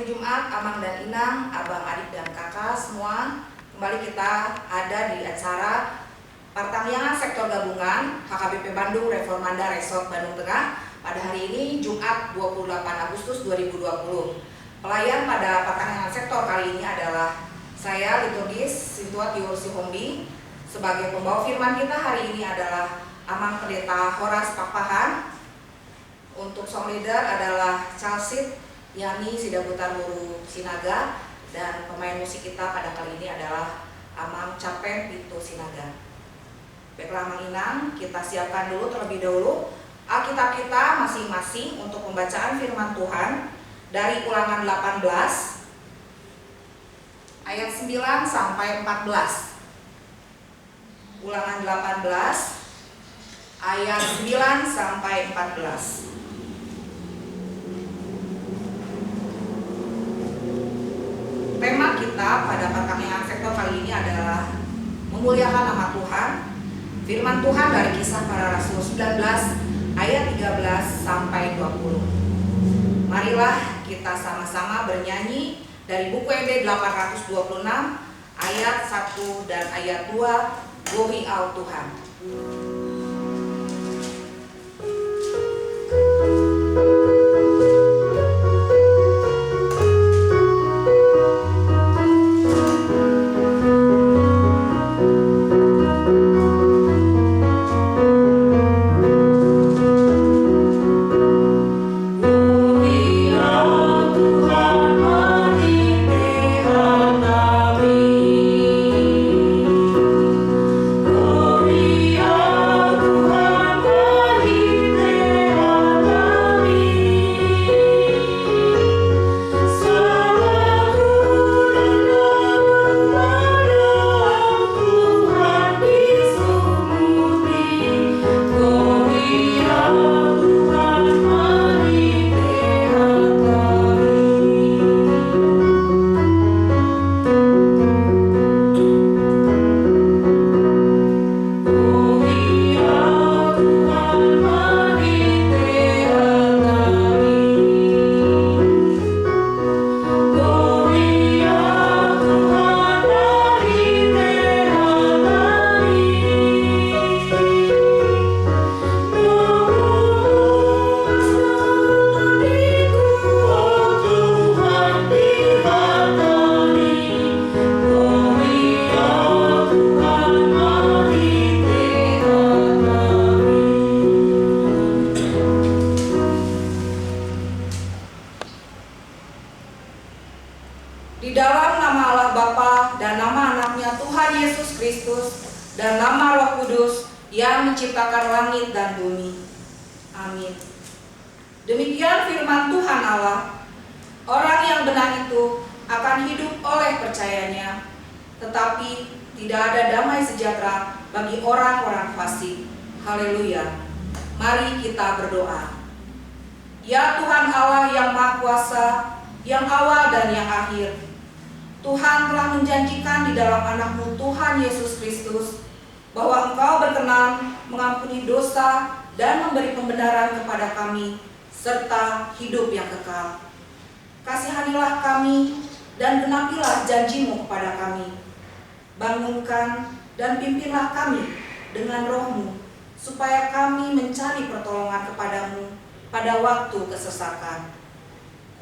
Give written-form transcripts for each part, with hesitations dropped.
hari Jumat, Amang dan Inang, abang, adik, dan kakak semua, kembali kita ada di acara Pertanian Sektor Gabungan HKBP Bandung Reformanda Resort Bandung Tengah pada hari ini Jumat 28 Agustus 2020. Pelayan pada Pertanian Sektor kali ini adalah saya liturgis Sintua Tiur Sihombi. Sebagai pembawa firman kita hari ini adalah Amang Pendeta Horas Pakpahan. Untuk song leader adalah Chalsit Yani Sidaputar Guru Sinaga, dan pemain musik kita pada kali ini adalah Amang Capen Pintu Sinaga. Baiklah Amang Inang, kita siapkan dulu terlebih dahulu Alkitab kita masing-masing untuk pembacaan firman Tuhan dari Ulangan 18 ayat 9 sampai 14. Ulangan 18 ayat 9 sampai 14. Tema kita pada Pertanian Sektor kali ini adalah memuliakan nama Tuhan. Firman Tuhan dari Kisah Para Rasul 19 ayat 13 sampai 20. Marilah kita sama-sama bernyanyi dari buku EB 826 ayat 1 dan ayat 2, Gohi au Tuhan. Di dalam nama Allah Bapa dan nama anaknya Tuhan Yesus Kristus dan nama Roh Kudus yang menciptakan langit dan bumi. Amin. Demikian firman Tuhan Allah. Orang yang benar itu akan hidup oleh percayanya, tetapi tidak ada damai sejahtera bagi orang-orang fasik. Haleluya. Mari kita berdoa. Ya Tuhan Allah yang Maha Kuasa, yang awal dan yang akhir, Tuhan telah menjanjikan di dalam anak-Mu Tuhan Yesus Kristus bahwa Engkau berkenan mengampuni dosa dan memberi pembenaran kepada kami serta hidup yang kekal. Kasihanilah kami dan genapilah janji-Mu kepada kami. Bangunkan dan pimpinlah kami dengan Roh-Mu supaya kami mencari pertolongan kepada-Mu pada waktu kesesakan.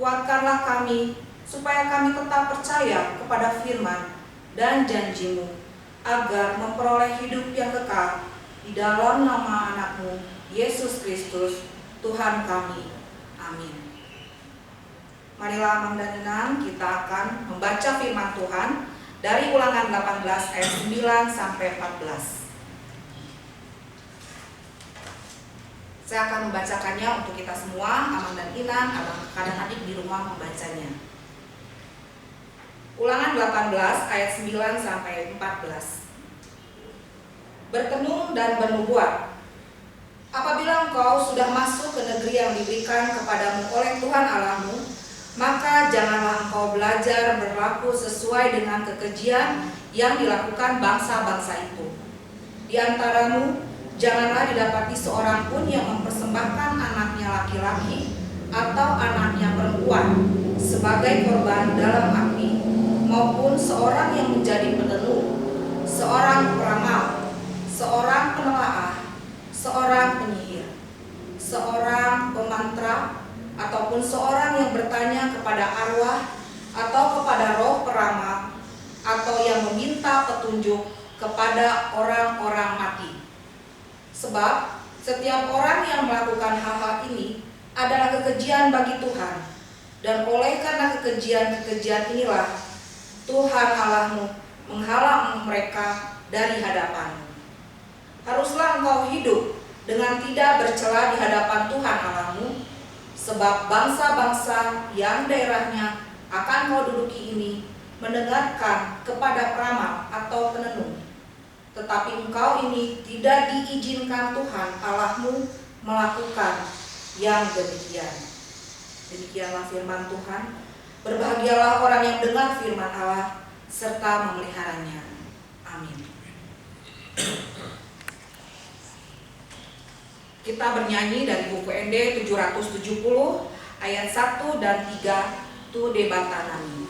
Kuatkanlah kami supaya kami tetap percaya kepada firman dan janji-Mu, agar memperoleh hidup yang kekal di dalam nama anak-Mu, Yesus Kristus, Tuhan kami. Amin. Marilah Amang dan Inang, kita akan membaca firman Tuhan dari Ulangan 18 ayat 9 sampai 14. Saya akan membacakannya untuk kita semua, Amang dan Inang, abang, kakak, dan adik di rumah membacanya. Ulangan 18 ayat 9 sampai 14. Bertenung dan bernubuat. Apabila engkau sudah masuk ke negeri yang diberikan kepadamu oleh Tuhan Allahmu, maka janganlah engkau belajar berlaku sesuai dengan kekejian yang dilakukan bangsa-bangsa itu. Di antaramu janganlah didapati seorang pun yang mempersembahkan anaknya laki-laki atau anaknya perempuan sebagai korban dalam api, maupun seorang yang menjadi peneluh, seorang peramal, seorang penelaah, seorang penyihir, seorang pemantra, ataupun seorang yang bertanya kepada arwah atau kepada roh peramal, atau yang meminta petunjuk kepada orang-orang mati. Sebab setiap orang yang melakukan hal-hal ini adalah kekejian bagi Tuhan, dan oleh karena kekejian-kekejian inilah Tuhan Allahmu menghalang mereka dari hadapanmu. Haruslah engkau hidup dengan tidak bercela di hadapan Tuhan Allahmu, sebab bangsa-bangsa yang daerahnya akan kau duduki ini mendengarkan kepada peramal atau penenung, tetapi engkau ini tidak diizinkan Tuhan Allahmu melakukan yang demikian. Demikianlah firman Tuhan. Berbahagialah orang yang dengar firman Allah serta memeliharanya. Amin. Kita bernyanyi dari buku ND 770 ayat 1 dan 3 Tu Debatanami.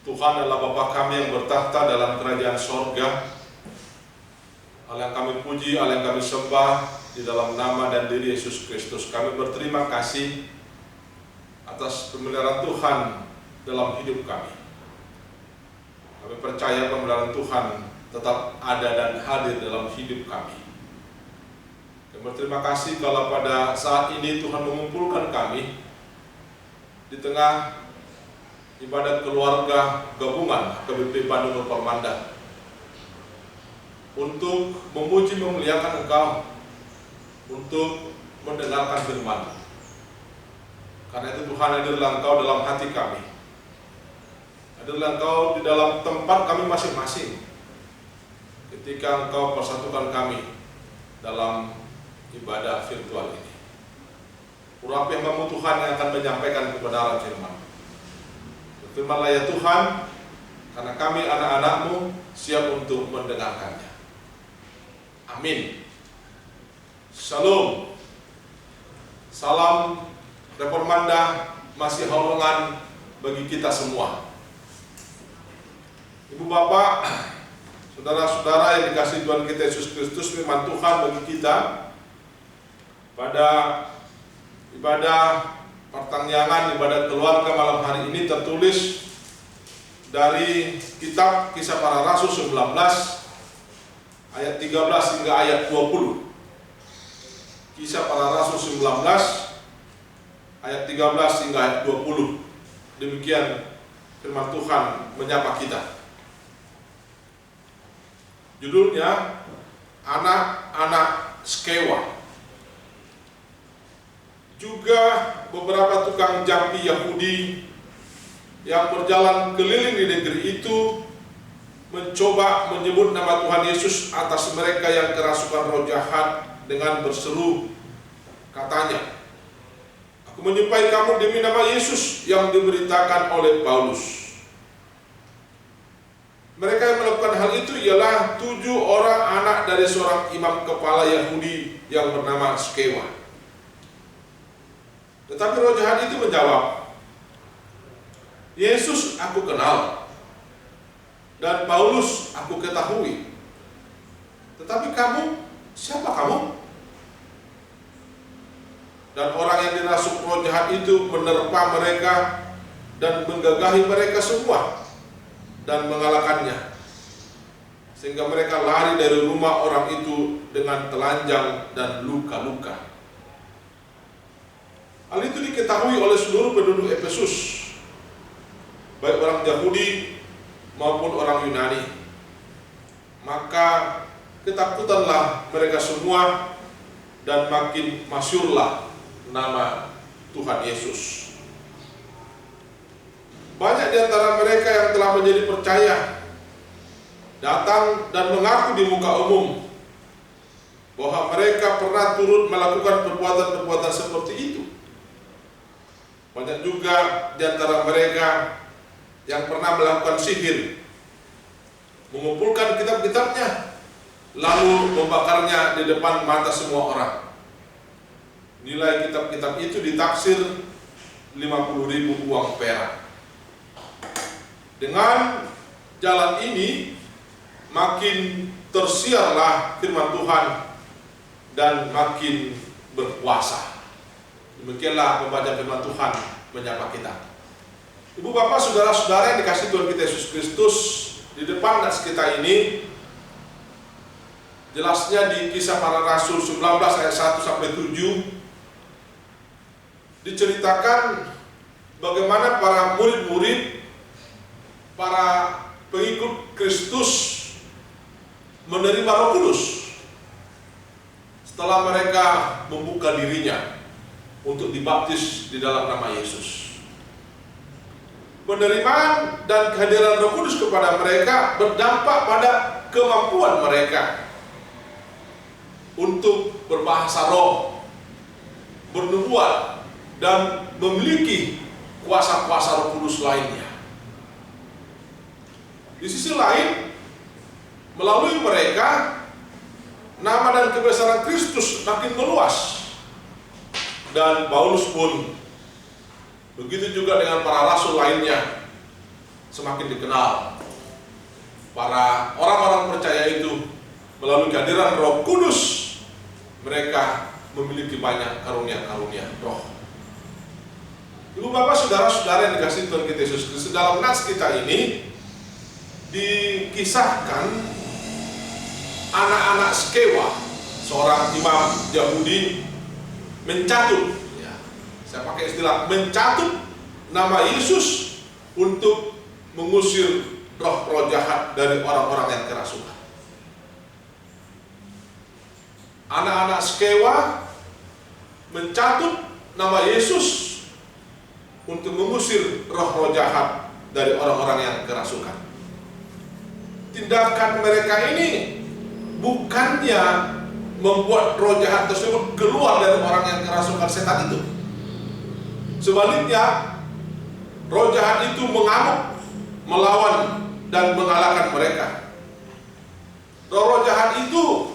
Tuhan adalah Bapa kami yang bertahta dalam kerajaan sorga. Allah yang kami puji, Allah yang kami sembah di dalam nama dan diri Yesus Kristus. Kami berterima kasih atas pemeliharaan Tuhan dalam hidup kami. Kami percaya pemeliharaan Tuhan tetap ada dan hadir dalam hidup kami. Kami berterima kasih kalau pada saat ini Tuhan mengumpulkan kami di tengah ibadat keluarga gabungan KBP Bandung Permanda untuk memuji memuliakan Engkau, untuk mendengarkan firman. Karena itu Tuhan, hadirlah Engkau dalam hati kami, hadirlah Engkau di dalam tempat kami masing-masing ketika Engkau persatukan kami dalam ibadah virtual ini. Urapi hamba-Mu Tuhan yang akan menyampaikan kebenaran firman. Firman-Lah ya Tuhan, karena kami anak-anak-Mu siap untuk mendengarkannya. Amin. Shalom. Salam Reformanda masih holongan bagi kita semua. Ibu bapak, saudara-saudara yang dikasihi Tuhan kita Yesus Kristus, firman Tuhan bagi kita pada ibadah pertanyaan ibadat keluarga malam hari ini tertulis dari kitab Kisah Para Rasul 19 ayat 13 hingga ayat 20. Kisah Para Rasul 19 ayat 13 hingga ayat 20. Demikian firman Tuhan menyapa kita. Judulnya Anak-anak Skewa. Juga beberapa tukang jampi Yahudi yang berjalan keliling di negeri itu mencoba menyebut nama Tuhan Yesus atas mereka yang kerasukan roh jahat dengan berseru, katanya, "Aku menyumpahi kamu demi nama Yesus yang diberitakan oleh Paulus. Mereka yang melakukan hal itu ialah 7 orang anak dari seorang imam kepala Yahudi yang bernama Skewa. Tetapi roh jahat itu menjawab, Yesus aku kenal, dan Paulus aku ketahui. Tetapi kamu, siapa kamu? Dan orang yang dirasuk roh jahat itu menerpa mereka dan menggagahi mereka semua dan mengalahkannya, sehingga mereka lari dari rumah orang itu dengan telanjang dan luka-luka. Hal itu diketahui oleh seluruh penduduk Efesus, baik orang Yahudi maupun orang Yunani. Maka ketakutanlah mereka semua dan makin masyhurlah nama Tuhan Yesus. Banyak di antara mereka yang telah menjadi percaya datang dan mengaku di muka umum bahwa mereka pernah turut melakukan perbuatan-perbuatan seperti itu. Banyak juga di antara mereka yang pernah melakukan sihir, mengumpulkan kitab-kitabnya, lalu membakarnya di depan mata semua orang. Nilai kitab-kitab itu ditaksir 50.000 uang perak. Dengan jalan ini makin tersiarlah firman Tuhan dan makin berkuasa. Demikianlah membaca firman Tuhan menyapa kita. Ibu bapak saudara-saudara yang dikasihi Tuhan kita Yesus Kristus, di depan nas kita ini jelasnya di Kisah Para Rasul 19 ayat 1 sampai 7 diceritakan bagaimana para murid-murid, para pengikut Kristus menerima Roh Kudus setelah mereka membuka dirinya untuk dibaptis di dalam nama Yesus. Penerimaan dan kehadiran Roh Kudus kepada mereka berdampak pada kemampuan mereka untuk berbahasa roh, bernubuat, dan memiliki kuasa-kuasa Roh Kudus lainnya. Di sisi lain, melalui mereka, nama dan kebesaran Kristus makin meluas. Dan Paulus pun begitu juga dengan para rasul lainnya semakin dikenal. Para orang-orang percaya itu melalui kehadiran Roh Kudus, mereka memiliki banyak karunia-karunia roh. Ibu bapak saudara-saudara yang dikasihi Tuhan kita Yesus Kristus, dalam nas kita ini dikisahkan anak-anak Skewa, seorang imam Yahudi, mencatut, ya, saya pakai istilah mencatut nama Yesus untuk mengusir roh-roh jahat dari orang-orang yang kerasukan. Anak-anak Skewa mencatut nama Yesus untuk mengusir roh-roh jahat dari orang-orang yang kerasukan. Tindakan mereka ini bukannya membuat roh jahat tersebut keluar dari orang yang kerasukan setan itu. Sebaliknya, roh jahat itu mengamuk, melawan, dan mengalahkan mereka. Roh jahat itu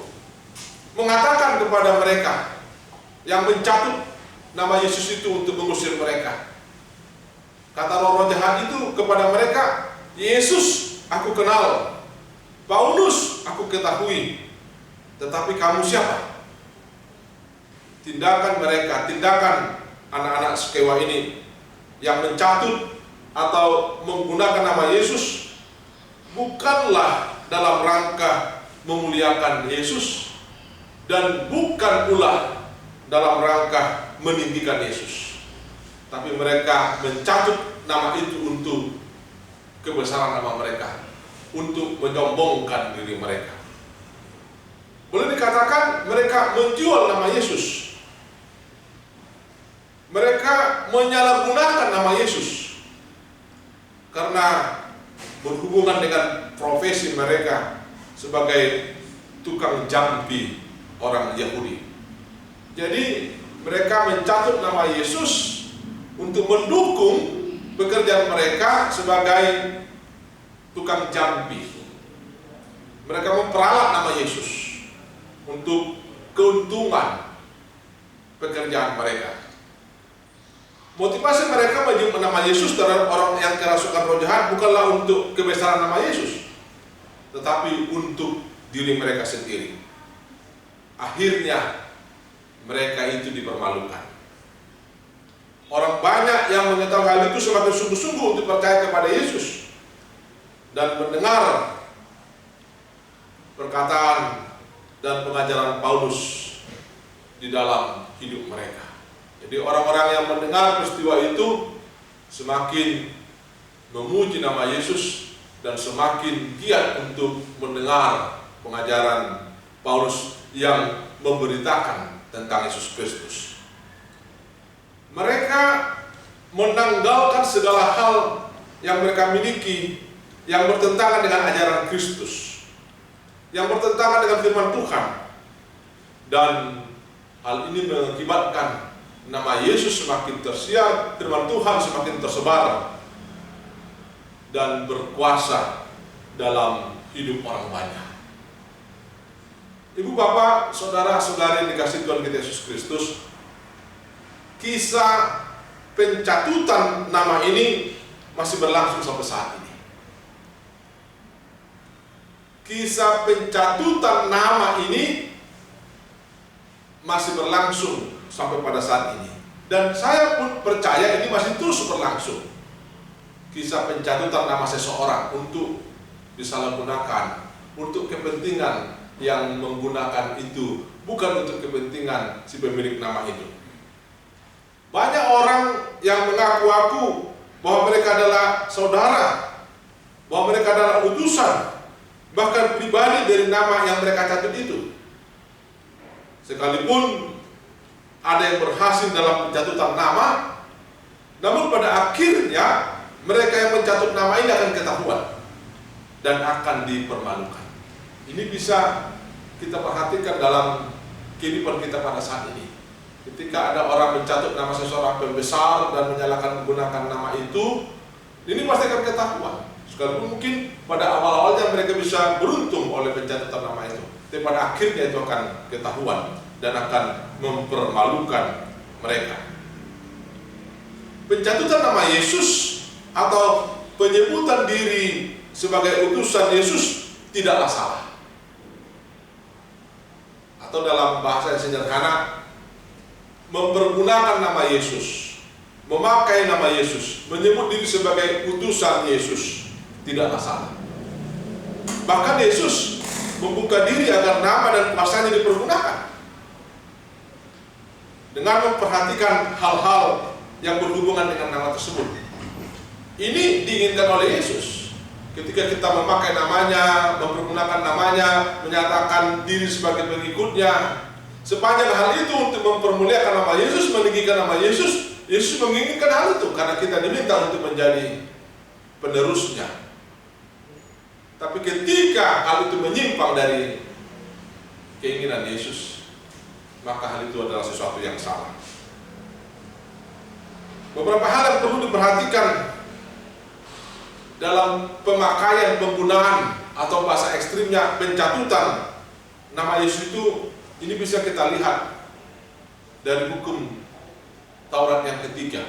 mengatakan kepada mereka yang mencatut nama Yesus itu untuk mengusir mereka. Kata roh jahat itu kepada mereka, Yesus aku kenal, Paulus aku ketahui, tetapi kamu siapa? Tindakan mereka, tindakan anak-anak Skewa ini yang mencatut atau menggunakan nama Yesus bukanlah dalam rangka memuliakan Yesus dan bukan pula dalam rangka meninggikan Yesus, tapi mereka mencatut nama itu untuk kebesaran nama mereka, untuk menyombongkan diri mereka. Boleh dikatakan mereka menjual nama Yesus. Mereka menyalahgunakan nama Yesus karena berhubungan dengan profesi mereka sebagai tukang jampi orang Yahudi. Jadi mereka mencatut nama Yesus untuk mendukung pekerjaan mereka sebagai tukang jampi. Mereka memperalat nama Yesus untuk keuntungan pekerjaan mereka. Motivasi mereka menyebut nama Yesus terhadap orang yang kerasukan roh jahat bukanlah untuk kebesaran nama Yesus, tetapi untuk diri mereka sendiri. Akhirnya mereka itu dipermalukan. Orang banyak yang mengetahui hal itu semakin sungguh-sungguh untuk percaya kepada Yesus dan mendengar perkataan dan pengajaran Paulus di dalam hidup mereka. Jadi orang-orang yang mendengar peristiwa itu semakin memuji nama Yesus dan semakin giat untuk mendengar pengajaran Paulus yang memberitakan tentang Yesus Kristus. Mereka menanggalkan segala hal yang mereka miliki yang bertentangan dengan ajaran Kristus, yang bertentangan dengan firman Tuhan, dan hal ini mengakibatkan nama Yesus semakin tersiar, firman Tuhan semakin tersebar dan berkuasa dalam hidup orang banyak. Ibu, bapak, saudara-saudari yang dikasihi Tuhan kita Yesus Kristus, kisah pencatutan nama ini masih berlangsung sampai saat ini. Kisah pencatutan nama ini masih berlangsung sampai pada saat ini. Dan saya pun percaya ini masih terus berlangsung. Kisah pencatutan nama seseorang untuk disalahgunakan, untuk kepentingan yang menggunakan itu, bukan untuk kepentingan si pemilik nama itu. Banyak orang yang mengaku-ngaku bahwa mereka adalah saudara, bahwa mereka adalah utusan, bahkan pribadi dari nama yang mereka catut itu. Sekalipun ada yang berhasil dalam pencatutan nama, namun pada akhirnya mereka yang mencatut nama ini akan ketahuan dan akan dipermalukan. Ini bisa kita perhatikan dalam kehidupan kita pada saat ini. Ketika ada orang mencatut nama seseorang pembesar dan menyalahkan menggunakan nama itu, ini pasti akan ketahuan. Sekalipun mungkin pada awal-awalnya mereka bisa beruntung oleh pencatutan nama itu, tapi pada akhirnya itu akan ketahuan dan akan mempermalukan mereka. Pencatutan nama Yesus atau penyebutan diri sebagai utusan Yesus tidaklah salah. Atau dalam bahasa yang sederhana, mempergunakan nama Yesus, memakai nama Yesus, menyebut diri sebagai utusan Yesus tidaklah salah. Bahkan Yesus membuka diri agar nama dan kuasanya dipergunakan dengan memperhatikan hal-hal yang berhubungan dengan nama tersebut. Ini diinginkan oleh Yesus. Ketika kita memakai namanya, mempergunakan namanya, menyatakan diri sebagai pengikutnya, sepanjang hal itu untuk mempermuliakan nama Yesus, meninggikan nama Yesus, Yesus menginginkan hal itu karena kita diminta untuk menjadi penerusnya. Tapi ketika hal itu menyimpang dari keinginan Yesus, maka hal itu adalah sesuatu yang salah. Beberapa hal yang perlu diperhatikan dalam pemakaian, penggunaan, atau bahasa ekstrimnya pencatutan nama Yesus itu, ini bisa kita lihat dari hukum Taurat yang ketiga.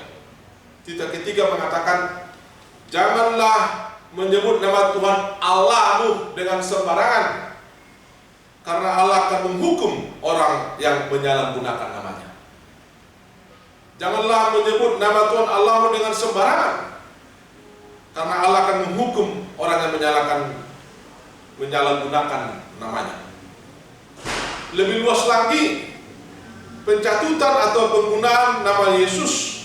Ketiga mengatakan, janganlah menyebut nama Tuhan Allahmu dengan sembarangan, karena Allah akan menghukum orang yang menyalahgunakan namanya. Janganlah menyebut nama Tuhan Allahmu dengan sembarangan, karena Allah akan menghukum orang yang menyalahgunakan namanya. Lebih luas lagi, pencatutan atau penggunaan nama Yesus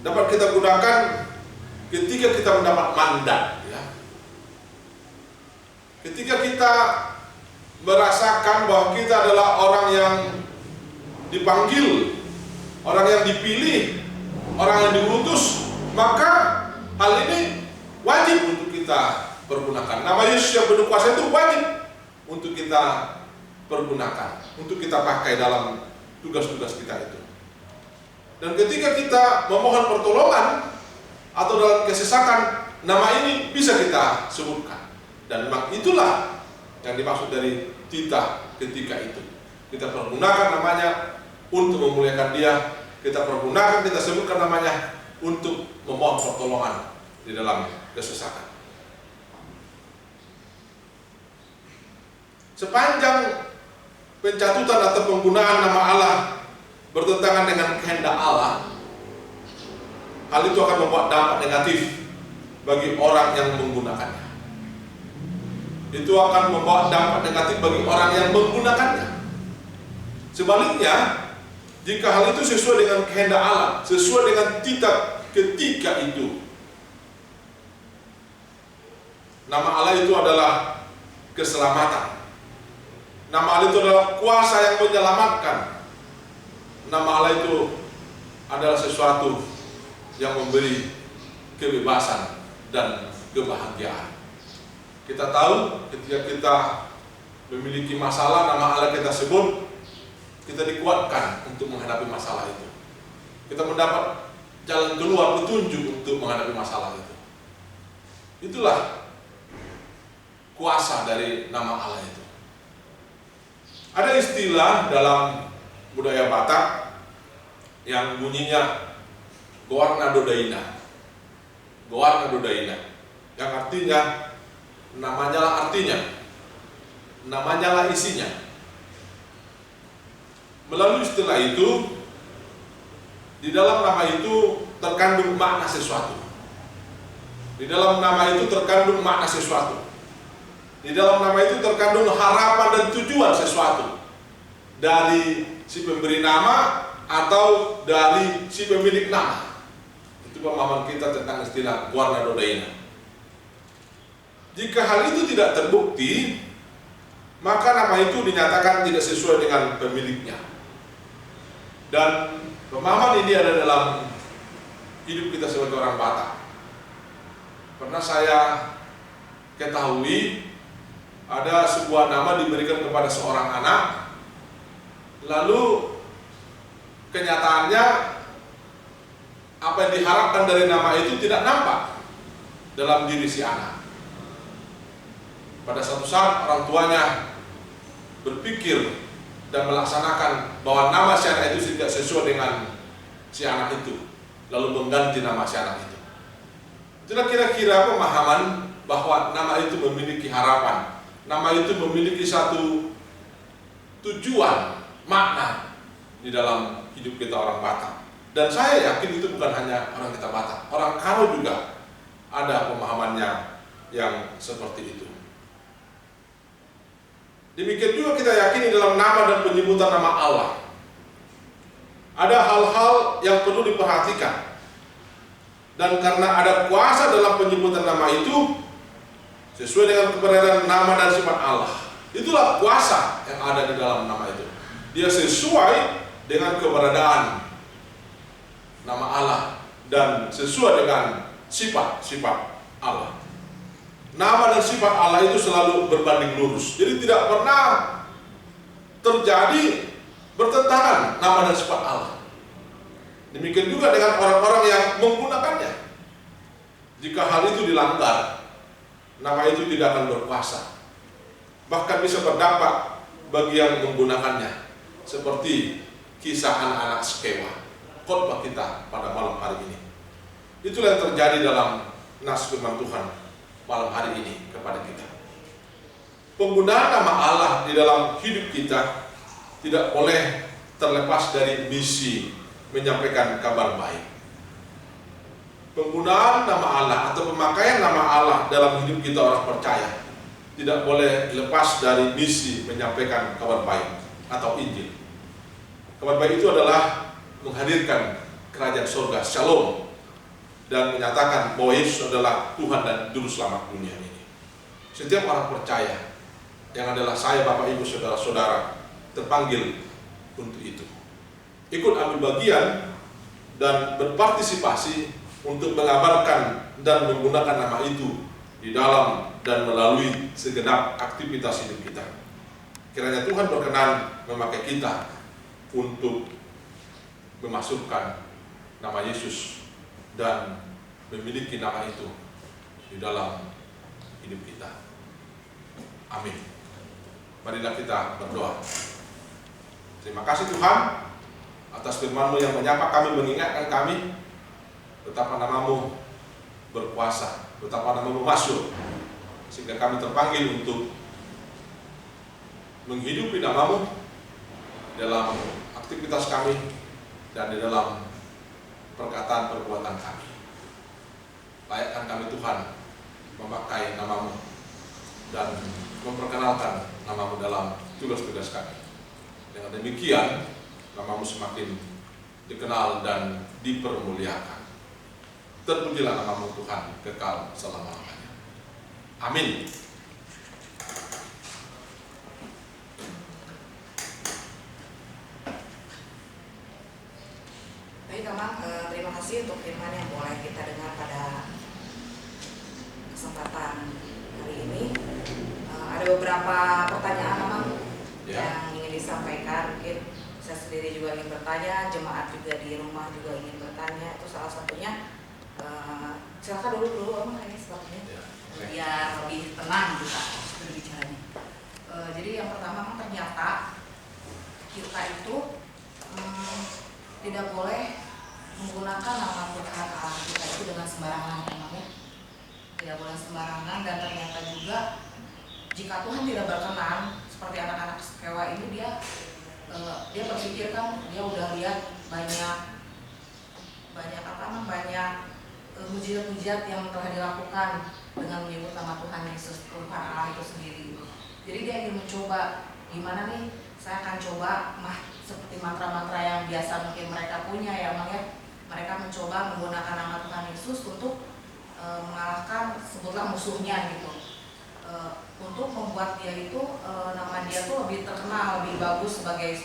dapat kita gunakan ketika kita mendapat mandat, ya. Ketika kita merasakan bahwa kita adalah orang yang dipanggil, orang yang dipilih, orang yang diutus, maka hal ini wajib untuk kita pergunakan. Nama Yesus yang penuh kuasa itu wajib untuk kita pergunakan, untuk kita pakai dalam tugas-tugas kita itu. Dan ketika kita memohon pertolongan atau dalam kesesakan, nama ini bisa kita sebutkan. Dan memang itulah yang dimaksud dari titah ketika itu. Kita pergunakan namanya untuk memuliakan Dia. Kita pergunakan, kita sebutkan namanya untuk memohon pertolongan di dalam kesesakan. Sepanjang pencatutan atau penggunaan nama Allah bertentangan dengan kehendak Allah, hal itu akan membuat dampak negatif bagi orang yang menggunakannya. Itu akan membawa dampak negatif bagi orang yang menggunakannya. Sebaliknya, jika hal itu sesuai dengan kehendak Allah, sesuai dengan titah ketika itu, nama Allah itu adalah keselamatan. Nama Allah itu adalah kuasa yang menyelamatkan. Nama Allah itu adalah sesuatu yang memberi kebebasan dan kebahagiaan. Kita tahu ketika kita memiliki masalah, nama Allah kita sebut, kita dikuatkan untuk menghadapi masalah itu. Kita mendapat jalan keluar, petunjuk untuk menghadapi masalah itu. Itulah kuasa dari nama Allah itu. Ada istilah dalam budaya Batak yang bunyinya Goarna Dodaina. Goarna Dodaina, yang artinya namanya lah artinya, namanya lah isinya. Melalui istilah itu, di dalam nama itu terkandung makna sesuatu. Di dalam nama itu terkandung makna sesuatu. Di dalam nama itu terkandung harapan dan tujuan sesuatu dari si pemberi nama atau dari si pemilik nama. Itu pemahaman kita tentang istilah Goarna Dodaina. Jika hal itu tidak terbukti, maka nama itu dinyatakan tidak sesuai dengan pemiliknya. Dan pemahaman ini ada dalam hidup kita sebagai orang Batak. Pernah saya ketahui ada sebuah nama diberikan kepada seorang anak, lalu kenyataannya apa yang diharapkan dari nama itu tidak nampak dalam diri si anak. Pada suatu saat orang tuanya berpikir dan melaksanakan bahwa nama si anak itu tidak sesuai dengan si anak itu, lalu mengganti nama si anak itu. Itulah kira-kira pemahaman bahwa nama itu memiliki harapan. Nama itu memiliki satu tujuan, makna di dalam hidup kita orang Batak. Dan saya yakin itu bukan hanya orang kita Batak, orang Karo juga ada pemahamannya yang seperti itu. Demikian juga kita yakini dalam nama dan penyebutan nama Allah. Ada hal-hal yang perlu diperhatikan. Dan karena ada kuasa dalam penyebutan nama itu, sesuai dengan keberadaan nama dan sifat Allah. Itulah kuasa yang ada di dalam nama itu. Dia sesuai dengan keberadaan nama Allah dan sesuai dengan sifat-sifat Allah. Nama dan sifat Allah itu selalu berbanding lurus. Jadi tidak pernah terjadi bertentangan nama dan sifat Allah. Demikian juga dengan orang-orang yang menggunakannya. Jika hal itu dilanggar, nama itu tidak akan berkuasa, bahkan bisa berdampak bagi yang menggunakannya, seperti kisah anak-anak Skewa, khotbah kita pada malam hari ini. Itulah yang terjadi dalam nas firman Tuhan malam hari ini kepada kita. Penggunaan nama Allah di dalam hidup kita tidak boleh terlepas dari misi menyampaikan kabar baik. Penggunaan nama Allah atau pemakaian nama Allah dalam hidup kita orang percaya tidak boleh lepas dari misi menyampaikan kabar baik atau Injil. Kabar baik itu adalah menghadirkan kerajaan surga, shalom, dan menyatakan bahwa Yesus adalah Tuhan dan Juru Selamat dunia ini. Setiap orang percaya yang adalah saya, Bapak, Ibu, Saudara-saudara terpanggil untuk itu. Ikut ambil bagian dan berpartisipasi untuk mengabarkan dan menggunakan nama itu di dalam dan melalui segenap aktivitas hidup kita. Kiranya Tuhan berkenan memakai kita untuk memasukkan nama Yesus dan memiliki nama itu di dalam hidup kita. Amin. Marilah kita berdoa. Terima kasih Tuhan atas firman-Mu yang menyapa kami, mengingatkan kami betapa nama-Mu berkuasa, betapa nama-Mu masuk, sehingga kami terpanggil untuk menghidupi nama-Mu dalam aktivitas kami dan di dalam perkataan perbuatan kami. Layakkan kami Tuhan memakai nama-Mu dan memperkenalkan nama-Mu dalam tugas-tugas kami. Dengan demikian nama-Mu semakin dikenal dan dipermuliakan. Terpujilah nama-Mu Tuhan kekal selama-lamanya. Amin. Baik Amang, terima kasih untuk firman yang boleh kita dengar pada kesempatan hari ini. Ada beberapa pertanyaan Amang yang ingin disampaikan. Mungkin saya sendiri juga ingin bertanya, jemaat juga di rumah juga ingin bertanya. Itu salah satunya. Silakan dulu Amang ini sebabnya. Biar lebih tenang kita berbicaranya. Jadi yang pertama ternyata kita itu tidak boleh menggunakan nama Tuhan Allah kita itu dengan sembarangan, ya. Tidak boleh sembarangan, dan ternyata juga jika Tuhan tidak berkenan, seperti anak-anak Skewa ini dia berpikir kan dia udah lihat banyak mujizat-mujizat yang telah dilakukan dengan menyebut nama Tuhan Yesus, Tuhan Allah itu sendiri. Jadi dia ingin mencoba gimana nih, saya akan coba seperti mantra-mantra yang biasa mungkin mereka punya ya, mereka mencoba menggunakan nama Tuhan Yesus untuk mengalahkan sebutlah musuhnya gitu, untuk membuat dia itu nama dia tuh lebih terkenal, lebih bagus sebagai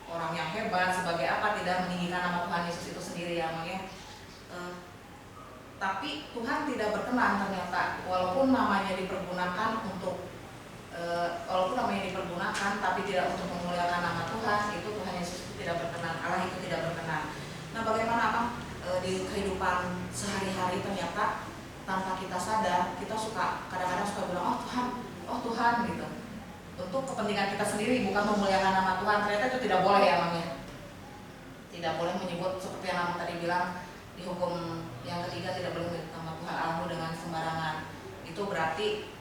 orang yang hebat, sebagai apa, tidak meninggikan nama Tuhan Yesus itu sendiri ya, tapi Tuhan tidak berkenan ternyata, walaupun namanya dipergunakan tapi tidak untuk memuliakan nama Tuhan, itu Tuhan Yesus itu tidak berkenan, Allah itu tidak berkenan. Nah, bagaimana Abang di kehidupan sehari-hari ternyata tanpa kita sadar, kita kadang-kadang suka bilang oh Tuhan gitu, untuk kepentingan kita sendiri, bukan memuliakan nama Tuhan. Ternyata itu tidak boleh ya, tidak boleh menyebut seperti yang Abang tadi bilang di hukum yang ketiga, tidak boleh menyebut nama Tuhan Allahmu dengan sembarangan. Itu berarti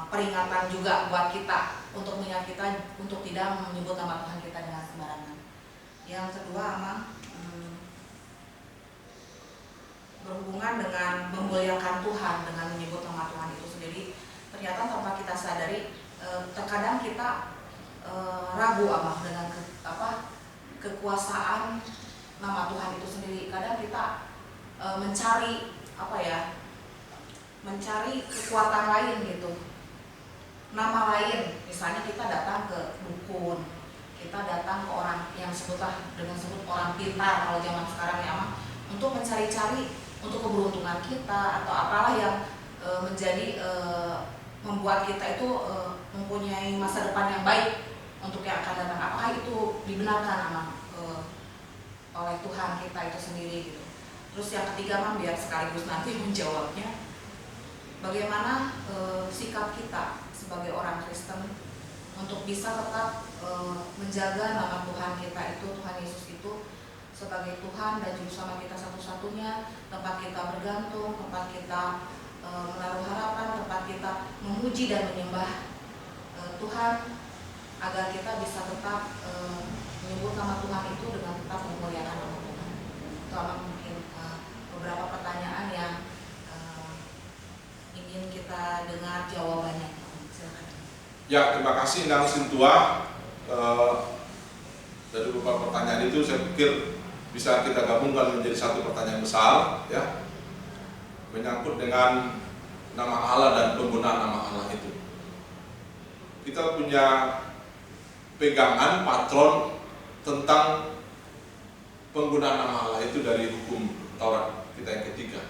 peringatan juga buat kita untuk mengingat kita untuk tidak menyebut nama Tuhan kita dengan sembarangan. Yang kedua, Amang, berhubungan dengan memuliakan Tuhan dengan menyebut nama Tuhan itu sendiri, ternyata tanpa kita sadari, terkadang kita ragu Amang dengan kekuasaan nama Tuhan itu sendiri. Kadang kita mencari kekuatan lain gitu, nama lain. Misalnya kita datang ke dukun, kita datang ke orang yang sebut orang pintar kalau zaman sekarang ya, untuk mencari-cari untuk keberuntungan kita atau apalah yang membuat kita itu mempunyai masa depan yang baik untuk yang akan datang. Apakah itu dibenarkan oleh Tuhan kita itu sendiri gitu. Terus yang ketiga, biar sekaligus nanti menjawabnya, bagaimana sikap kita sebagai orang Kristen untuk bisa tetap menjaga nama Tuhan kita itu, Tuhan Yesus itu sebagai Tuhan dan Juru Selamat kita satu-satunya, tempat kita bergantung, tempat kita menaruh harapan, tempat kita memuji dan menyembah Tuhan, agar kita bisa tetap menyebut nama Tuhan itu dengan tetap memuliakan nama Tuhan. Itu mungkin beberapa pertanyaan yang ingin kita dengar jawabannya. Silakan. Ya, terima kasih Nang Sintua. Dari beberapa pertanyaan itu saya pikir bisa kita gabungkan menjadi satu pertanyaan besar, ya, menyangkut dengan nama Allah dan penggunaan nama Allah itu. Kita punya pegangan patron tentang penggunaan nama Allah itu dari hukum Taurat kita yang ketiga.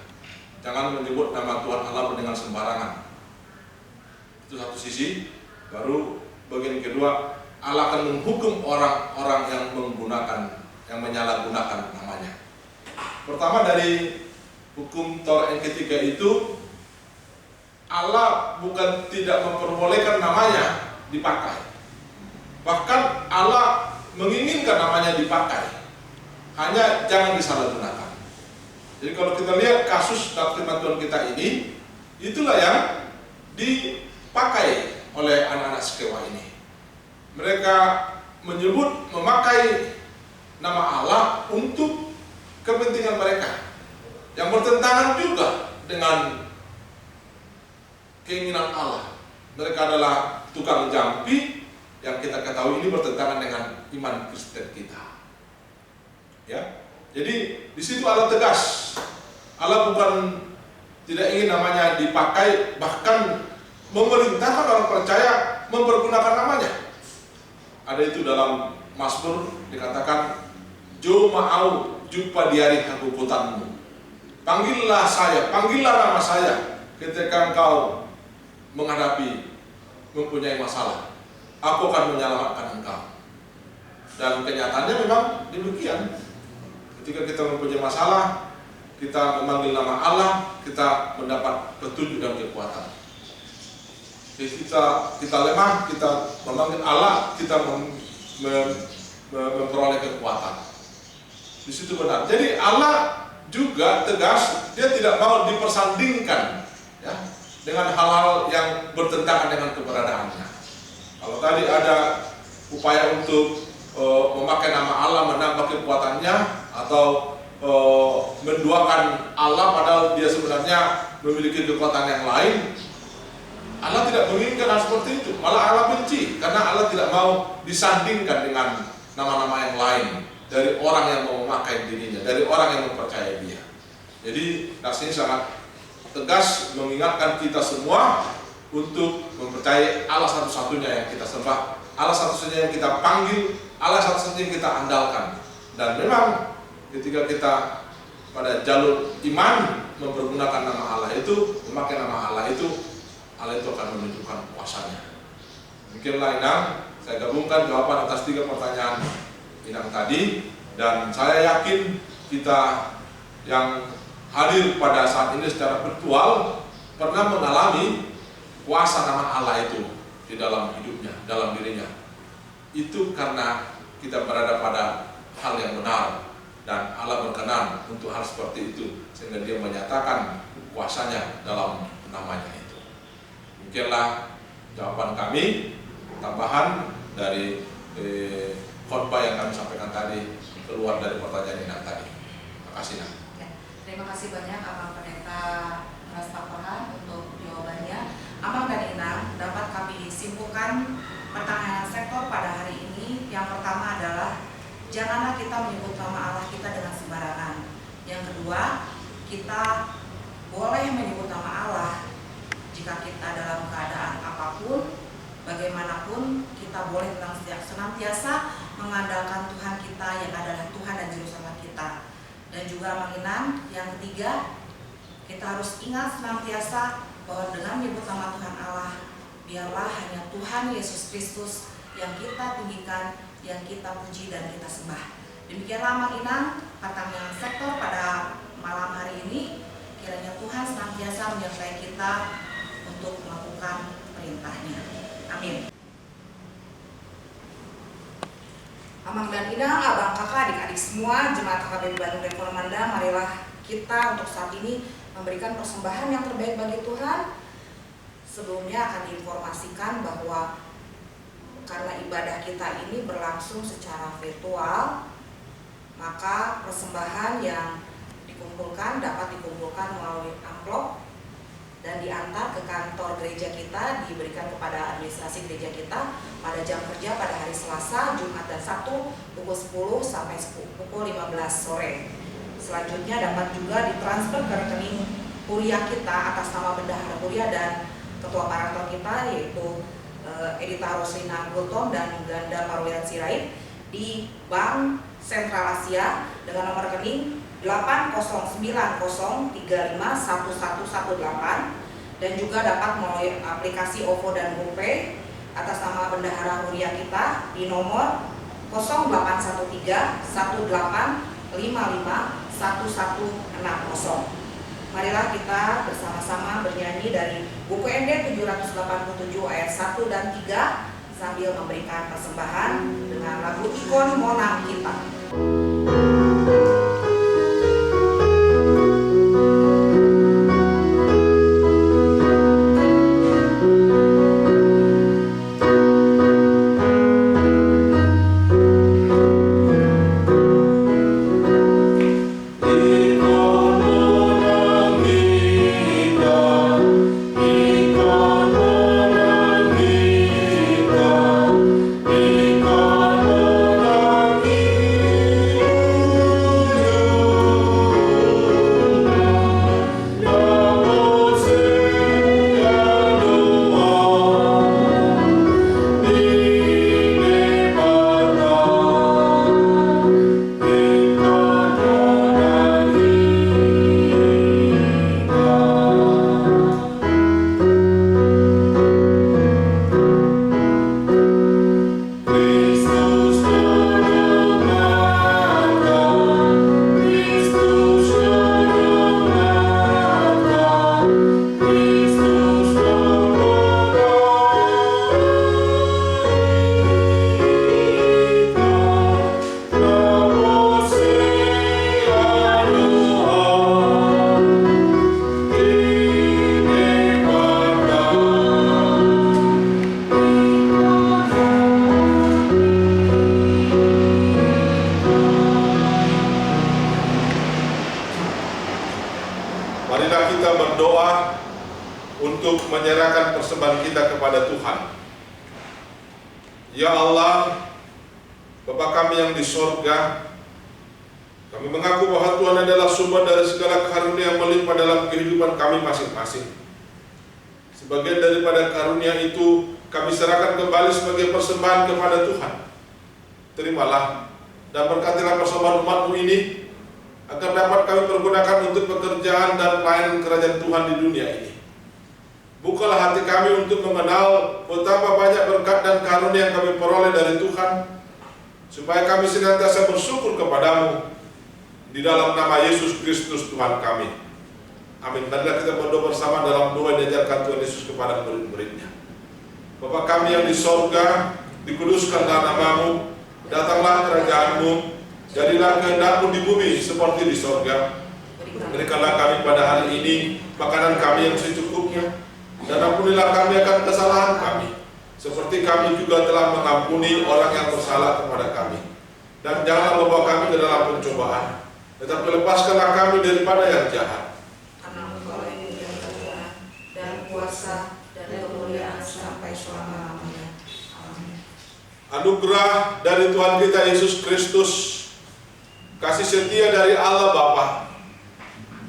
Jangan menyebut nama Tuhan Allah dengan sembarangan. Itu satu sisi. Baru bagian kedua, Allah akan menghukum orang-orang yang menyalahgunakan namanya. Pertama, dari hukum Taurat yang ketiga itu, Allah bukan tidak memperbolehkan namanya dipakai. Bahkan Allah menginginkan namanya dipakai, hanya jangan disalahgunakan. Jadi kalau kita lihat kasus dalam firman Tuhan kita ini, itulah yang dipakai oleh anak-anak Skewa ini. Mereka memakai nama Allah untuk kepentingan mereka, yang bertentangan juga dengan keinginan Allah. Mereka adalah tukang jampi yang kita ketahui ini bertentangan dengan iman Kristen kita. Ya, jadi di situ Allah tegas. Allah bukan tidak ingin namanya dipakai, bahkan memerintahkan orang percaya mempergunakan namanya. Ada itu dalam Mazmur dikatakan, "Jo mau jumpa di hari kehukutanmu. Panggillah nama saya ketika engkau mempunyai masalah. Aku akan menyelamatkan engkau." Dan kenyataannya memang demikian. Ketika kita mempunyai masalah, kita memanggil nama Allah, kita mendapat petunjuk dan kekuatan. Jadi kita lemah, kita memanggil Allah, kita memperoleh kekuatan. Di situ benar. Jadi Allah juga tegas, dia tidak mau dipersandingkan, ya, dengan hal-hal yang bertentangan dengan keberadaannya. Kalau tadi ada upaya untuk memakai nama Allah menambah kekuatannya, atau menduakan Allah padahal dia sebenarnya memiliki kekuatan yang lain, Allah tidak menginginkan hal seperti itu. Malah Allah benci, karena Allah tidak mau disandingkan dengan nama-nama yang lain dari orang yang mau memakai dirinya, dari orang yang mempercayai dia. Jadi nas ini sangat tegas mengingatkan kita semua untuk mempercayai Allah satu-satunya yang kita sembah, Allah satu-satunya yang kita panggil, Allah satu-satunya yang kita andalkan. Dan memang ketika kita pada jalur iman mempergunakan nama Allah itu, memakai nama Allah itu akan menunjukkan kuasanya. Demikianlah Inang, saya gabungkan jawaban atas 3 pertanyaan Inang tadi, dan saya yakin kita yang hadir pada saat ini secara virtual pernah mengalami kuasa nama Allah itu di dalam hidupnya, dalam dirinya. Itu karena kita berada pada hal yang benar, dan Allah berkenan untuk hal seperti itu, sehingga dia menyatakan kuasanya dalam namanya itu. Demikianlah jawaban kami, tambahan dari khotbah yang kami sampaikan tadi, keluar dari pertanyaan Inang tadi. Terima kasih, Inang. Terima kasih banyak Abang Pendeta Rastapahan untuk jawabannya. Abang dan Inang, dapat kami simpulkan pertanyaan sektor pada hari ini. Yang pertama adalah, janganlah kita menyebut nama Allah kita dengan sembarangan. Yang kedua, kita boleh menyebut nama Allah jika kita dalam keadaan apapun, bagaimanapun, kita boleh senantiasa mengandalkan Tuhan kita yang adalah Tuhan dan Juru Selamat kita. Dan juga menginang, yang ketiga, kita harus ingat senantiasa bahwa dengan menyebut nama Tuhan Allah, biarlah hanya Tuhan Yesus Kristus yang kita tinggikan, yang kita puji dan kita sembah. Demikianlah Mang Inang, pertanyaan sektor pada malam hari ini. Kiranya Tuhan senantiasa menyertai kita untuk melakukan perintahnya. Amin. Amang dan Inang, abang kakak, adik-adik semua, jemaat KKBP Bandung Reformanda, marilah kita untuk saat ini memberikan persembahan yang terbaik bagi Tuhan. Sebelumnya akan diinformasikan bahwa karena ibadah kita ini berlangsung secara virtual, maka persembahan yang dikumpulkan dapat dikumpulkan melalui amplop dan diantar ke kantor gereja kita, diberikan kepada administrasi gereja kita pada jam kerja pada hari Selasa, Jumat, dan Sabtu pukul 10 sampai pukul 15 sore. Selanjutnya dapat juga ditransfer ke rekening kuliah kita atas nama Bendahara Kuliah dan Ketua Parantor kita, yaitu Edita Roslina Gultom dan Ganda Parwian Sirait di Bank Sentral Asia dengan nomor rekening 80903511118, dan juga dapat melalui aplikasi OVO dan GoPay atas nama bendahara Huria kita di nomor 0813 1855 1160. Marilah kita bersama-sama bernyanyi dari buku ND 787 ayat 1 dan 3 sambil memberikan persembahan dengan lagu Ikon Monang Kita. Marilah kita berdoa untuk menyerahkan persembahan kita kepada Tuhan. Ya Allah, Bapa kami yang di sorga, kami mengaku bahwa Tuhan adalah sumber dari segala karunia yang melimpah dalam kehidupan kami masing-masing. Sebagian daripada karunia itu kami serahkan kembali sebagai persembahan kepada Tuhan. Terimalah dan berkatilah persembahan umat-Mu ini, agar dapat kami pergunakan untuk pekerjaan dan pelayanan kerajaan Tuhan di dunia ini. Bukalah hati kami untuk mengenal betapa banyak berkat dan karunia yang kami peroleh dari Tuhan, supaya kami senantiasa bersyukur kepadamu di dalam nama Yesus Kristus Tuhan kami. Amin. Marilah kita berdoa bersama dalam doa yang diajarkan Tuhan Yesus kepada murid-muridnya. Bapa kami yang di sorga, dikuduskanlah nama-Mu, datanglah kerajaan-Mu, jadilah kehendak-Mu di bumi seperti di sorga. Berikanlah kami pada hari ini makanan kami yang secukupnya, dan ampunilah kami akan kesalahan kami, seperti kami juga telah mengampuni orang yang bersalah kepada kami. Dan janganlah membawa kami ke dalam pencobaan, tetapi lepaskanlah kami daripada yang jahat. Karena Engkau yang mulia dan kuasa dan kemuliaan sampai selama-lamanya. Amin. Anugerah dari Tuhan kita Yesus Kristus, kasih setia dari Allah Bapa,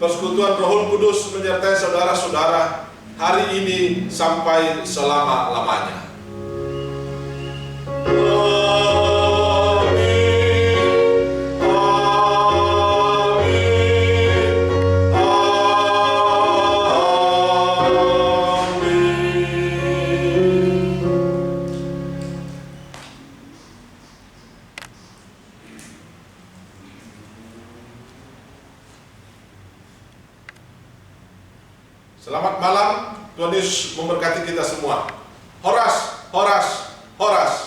persekutuan Roh Kudus menyertai saudara-saudara hari ini sampai selama-lamanya. Selamat malam, Tuhan Yesus memberkati kita semua. Horas, horas, horas.